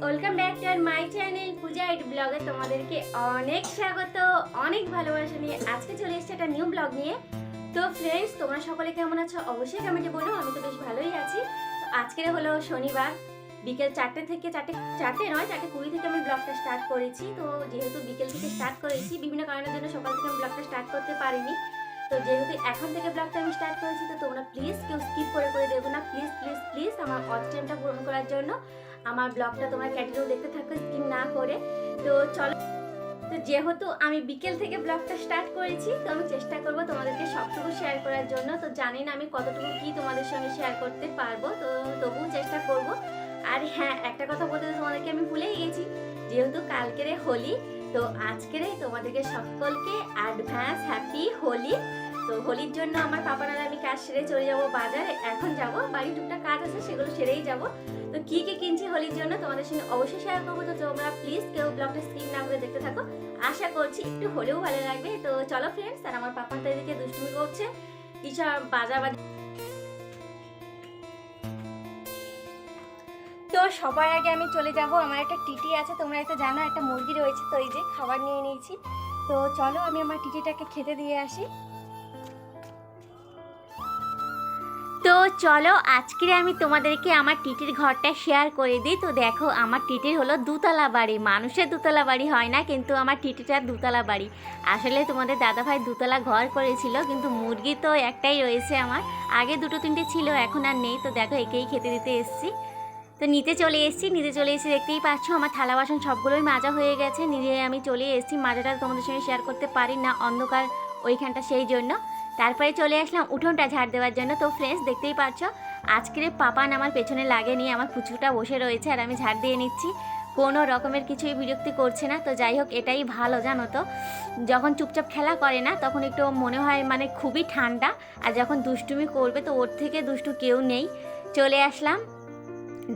Welcome back to আর my channel Puja এড ব্লগে তোমাদেরকে অনেক স্বাগত, অনেক ভালোবাসা নিয়ে আজকে চলে এসেছে একটা নিউ ব্লগ নিয়ে। তো ফ্রেন্ডস, তোমরা সকলে কেমন আছো অবশ্যই কমেন্টে বলো। আমি তো বেশ ভালোই আছি। তো আজকে হলো শনিবার, বিকেল 4টে থেকে 4:20 থেকে আমি ব্লগটা স্টার্ট করেছি। তো যেহেতু বিকেল থেকে স্টার্ট করেছি, বিভিন্ন কারণের জন্য সকাল থেকে আমি ব্লগটা স্টার্ট করতে পারিনি। তো যেহেতু এখন থেকে ব্লগটা আমি স্টার্ট করেছি, তো তোমরা প্লিজ কেউ স্কিপ করে দেখো না। প্লিজ প্লিজ প্লিজ আমার ওয়াচ টাইমটা পূরণ করার জন্য আমার ব্লগটা তোমরা ক্যান্টিনিউ দেখতে থাকো, স্কিপ না করে। তো চলো, তো যেহেতু আমি বিকেল থেকে ব্লগটা স্টার্ট করেছি, তো আমি চেষ্টা করব তোমাদেরকে সবটুকু শেয়ার করার জন্য। তো জানি না আমি কতটুকু কি তোমাদের সঙ্গে শেয়ার করতে পারবো, তো তবুও চেষ্টা করব। আর হ্যাঁ, একটা কথা বলতে তোমাদেরকে আমি ভুলেই গেছি, যেহেতু কালকেরে হোলি, তো আজকের তোমাদেরকে সকলকে অ্যাডভান্স হ্যাপি হোলি। তো হোলির জন্য আমার পাপার আর আমি কাজ সেরে চলে যাব বাজারে। এখন যাব, বাড়ি টুকটাক কাজ আছে সেগুলো সেরেই যাব। তো কি কি কিনছি হোলির জন্য তোমাদের সঙ্গে অবশ্যই শেয়ার করবো। তো তোমরা প্লিজ কেউ ব্লগটা স্কিপ না করে দেখতে থাকো, আশা করছি একটু হলেও ভালো লাগবে। তো চলো ফ্রেন্ডস, আর আমার পাপা তো এদিকে দুষ্টুমি করছে, কিছু বাজার। তো সবার আগে আমি চলে যাব, আমার একটা টিটি আছে, তোমরা এটা জানো, একটা মুরগি রয়েছে। তো এই যে খাবার নিয়ে নিয়েছি, তো চলো আমি আমার টিটিটাকে খেতে দিয়ে আসি। তো চলো আজকে আমি তোমাদেরকে আমার টিটির ঘরটা শেয়ার করে দিই। তো দেখো, আমার টিটির হলো দুতলা বাড়ি। মানুষের দুতলা বাড়ি হয় না, কিন্তু আমার টিটিটার দুতলা বাড়ি। আসলে তোমাদের দাদাভাই দুতলা ঘর করেছিল, কিন্তু মুরগি তো একটাই রয়েছে আমার। আগে দুটো তিনটে ছিল, এখন আর নেই। তো দেখো, একেই খেতে দিতে এসছি। তো নিতে চলে এসেছি দেখতেই পাচ্ছ আমার থালা বাসন সবগুলোই মাজা হয়ে গেছে। নিজে আমি চলে এসেছি, মাজাটা তোমাদের সঙ্গে শেয়ার করতে পারি না, অন্ধকার ওইখানটা, সেই জন্য। তারপরে চলে আসলাম উঠোনটা ঝাড় দেওয়ার জন্য। তো ফ্রেন্ডস, দেখতেই পাচ্ছ আজকের পাপান আমার পেছনে লাগেনি, আমার পুচুটা বসে রয়েছে আর আমি ঝাড় দিয়ে নিচ্ছি। কোনো রকমের কিছুই বিরক্তি করছে না। তো যাই হোক, এটাই ভালো, জানো তো। যখন চুপচাপ খেলা করে না, তখন একটু মনে হয় মানে খুবই ঠান্ডা। আর যখন দুষ্টুমি করবে, তো ওর থেকে দুষ্টু কেউ নেই। চলে আসলাম,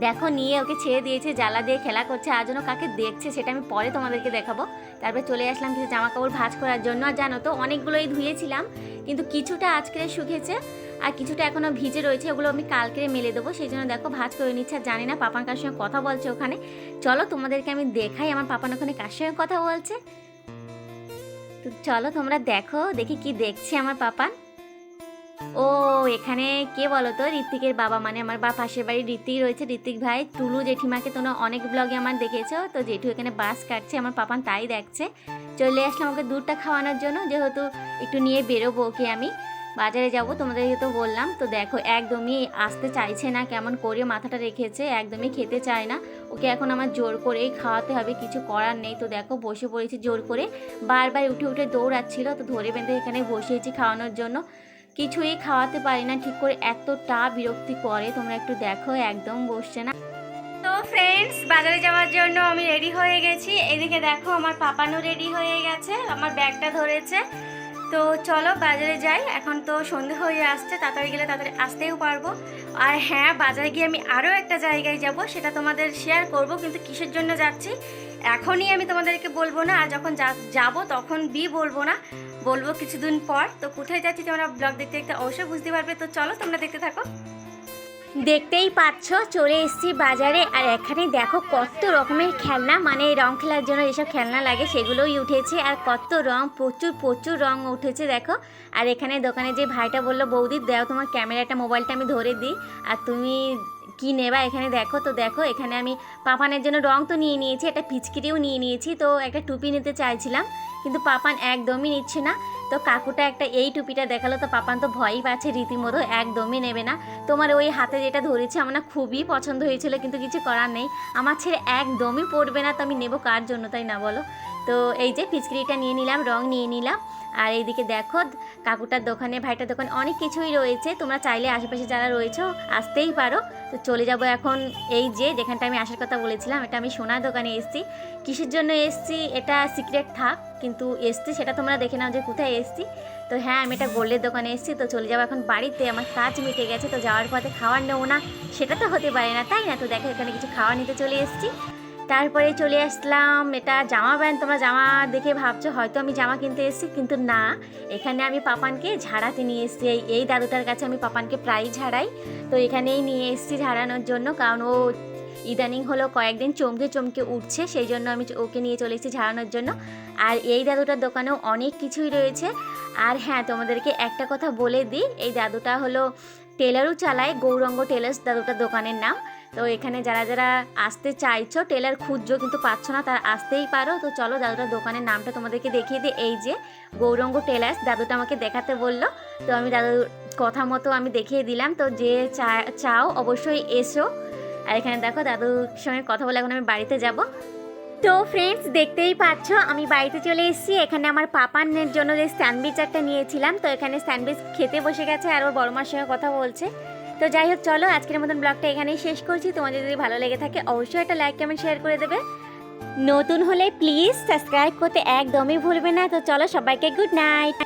দেখো নিয়ে ওকে ছেড়ে দিয়েছে, জ্বালা দিয়ে খেলা করছে। আজ যেন কাকে দেখছে সেটা আমি পরে তোমাদেরকে দেখাবো। তারপরে চলে আসলাম কিছু জামা কাপড় ভাঁজ করার জন্য। আর জানো তো, অনেকগুলোই ধুয়েছিলাম, কিন্তু কিছুটা আজকে শুকেছে আর কিছুটা এখনও ভিজে রয়েছে। ওগুলো আমি কালকে মেলে দেবো, সেই জন্য দেখো ভাঁজ করে নিচ্ছে। আর জানি না পাপান কার সঙ্গে কথা বলছে ওখানে। চলো তোমাদেরকে আমি দেখাই আমার পাপান ওখানে কার সঙ্গে কথা বলছে। তো চলো তোমরা দেখো, দেখি কি দেখছে আমার পাপান। ও এখানে কে বলো তো, ঋত্বিকের বাবা, মানে আমার পাশের বাড়ির ঋত্বিক রয়েছে, ঋত্বিক ভাই। টুলু জেঠিমাকে তোমরা অনেক ব্লগে আমার দেখেছো। তো জেঠু এখানে বাস কাটছে, আমার পাপান তাই দেখছে। চলে আসলাম ওকে দুধটা খাওয়ানোর জন্য, যেহেতু একটু নিয়ে বেরোবো ওকে, আমি বাজারে যাব তোমাদের তো বললাম। তো দেখো একদমই আসতে চাইছে না, কেমন করে মাথাটা রেখেছে, একদমই খেতে চায় না। ওকে এখন আমার জোর করেই খাওয়াতে হবে, কিছু করার নেই। তো দেখো বসে পড়েছি জোর করে, বারবার উঠে উঠে দৌড়াচ্ছিল। তো ধরে বেঁধে এখানে বসিয়েছি খাওয়ানোর জন্য, কিছুই খাওয়াতে পারি না ঠিক করে, এতটা বিরক্তি করে। তোমরা একটু দেখো, একদম বসছে না। তো ফ্রেন্ডস, বাজারে যাওয়ার জন্য আমি রেডি হয়ে গেছি। এদিকে দেখো আমার পাপানও রেডি হয়ে গেছে, আমার ব্যাগটা ধরেছে। তো চলো বাজারে যাই, এখন তো সন্ধে হয়ে আসছে, তাড়াতাড়ি গেলে তাড়াতাড়ি আসতেও পারবো। আর হ্যাঁ, বাজারে গিয়ে আমি আরও একটা জায়গায় যাব, সেটা তোমাদের শেয়ার করব, কিন্তু কিসের জন্য যাচ্ছি এখনই আমি তোমাদেরকে বলবো না। আর যখন যাব তখন বলবো না, বলবো কিছুদিন পর। তো কোথায় যাচ্ছি তোমরা ব্লগ দেখতে দেখতে অবশ্যই বুঝতে পারবে। তো চলো তোমরা দেখতে থাকো। দেখতেই পাচ্ছ চলে এসেছি বাজারে। আর এখানে দেখো কত রকমের খেলনা, মানে রং খেলার জন্য যেসব খেলনা লাগে সেগুলোই উঠেছে। আর কত রং, প্রচুর প্রচুর রং উঠেছে দেখো। আর এখানে দোকানে যে ভাইটা বললো, বৌদি দাও তোমার ক্যামেরাটা, মোবাইলটা আমি ধরে দিই, আর তুমি কি নেবা এখানে দেখো। তো দেখো এখানে আমি পাপানের জন্য রং তো নিয়ে নিয়েছি, একটা পিচকিরিও নিয়ে নিয়েছি। তো একটা টুপি নিতে চাইছিলাম, কিন্তু পাপান একদমই নিচ্ছে না। তো কাকুটা একটা এই টুপিটা দেখালো, তো পাপান তো ভয়ই পাচ্ছে রীতিমতো, একদমই নেবে না। তোমার ওই হাতে যেটা ধরেছে আমার না খুবই পছন্দ হয়েছিল, কিন্তু কিছু করার নেই, আমার ছেলে একদমই পড়বে না। তো আমি নেবো কার জন্য, তাই না বলো। তো এই যে পিচকিরিটা নিয়ে নিলাম, রং নিয়ে নিলাম। আর এইদিকে দেখো কাকুটার দোকানে, ভাইটার দোকানে অনেক কিছুই রয়েছে, তোমরা চাইলে আশেপাশে যারা রয়েছে আসতেই পারো। তো চলে যাব এখন, এই যে যেখানটা আমি আসার কথা বলেছিলাম, এটা আমি সোনার দোকানে এসেছি। কিসের জন্য এসেছি এটা সিক্রেট থাক, কিন্তু এসছি সেটা তোমরা দেখে নাও যে কোথায় এসেছি। তো হ্যাঁ, আমি এটা গোল্ডের দোকানে এসেছি। তো চলে যাবো এখন বাড়িতে, আমার কাজ মিটে গেছে। তো যাওয়ার পথে খাওয়ার নেবো না, সেটা তো হতে পারে না, তাই না। তো দেখো এখানে কিছু খাওয়া নিতে চলে এসেছি। তারপরে চলে আসলাম, এটা জামা প্যান্ট। তোমরা জামা দেখে ভাবছো হয়তো আমি জামা কিনতে এসেছি, কিন্তু না, এখানে আমি পাপানকে ঝাড়াতে নিয়ে এসেছি। এই দাদুটার কাছে আমি পাপানকে প্রায়ই ঝাড়াই, তো এখানেই নিয়ে এসেছি ঝাড়ানোর জন্য, কারণ ও ইদানিং হলো কয়েকদিন চমকে চমকে উঠছে, সেই জন্য আমি ওকে নিয়ে চলে এসেছি ঝাড়ানোর জন্য। আর এই দাদুটার দোকানেও অনেক কিছুই রয়েছে। আর হ্যাঁ, তোমাদেরকে একটা কথা বলে দিই, এই দাদুটা হলো টেলারও চালায়, গৌরাঙ্গ টেলার্স দাদুটার দোকানের নাম। তো এখানে যারা যারা আসতে চাইছো, টেলার খুঁজছো কিন্তু পাচ্ছ না, তারা আসতেই পারো। তো চলো দাদুটার দোকানের নামটা তোমাদেরকে দেখিয়ে দিই। এই যে গৌরাঙ্গ টেলার্স, দাদুটা আমাকে দেখাতে বললো, তো আমি দাদুর কথা মতো আমি দেখিয়ে দিলাম। তো যে চাও অবশ্যই এসো। আর এখানে দেখো দাদুর সঙ্গে কথা বলে এখন আমি বাড়িতে যাব। তো ফ্রেন্ডস, দেখতেই পাচ্ছ আমি বাড়িতে চলে এসেছি। এখানে আমার পাপানের জন্য যে স্যান্ডউইচ একটা নিয়েছিলাম, তো এখানে স্যান্ডউইচ খেতে বসে গেছে আর ওর বড় মার সঙ্গে কথা বলছে। তো যাই হোক, চলো আজকের মতন ব্লগটা এখানেই শেষ করছি। তোমাদের যদি ভালো লেগে থাকে অবশ্যই একটা লাইক কমেন্ট শেয়ার করে দেবে। নতুন হলে প্লিজ সাবস্ক্রাইব করতে একদমই ভুলবে না। তো চলো সবাইকে গুড নাইট।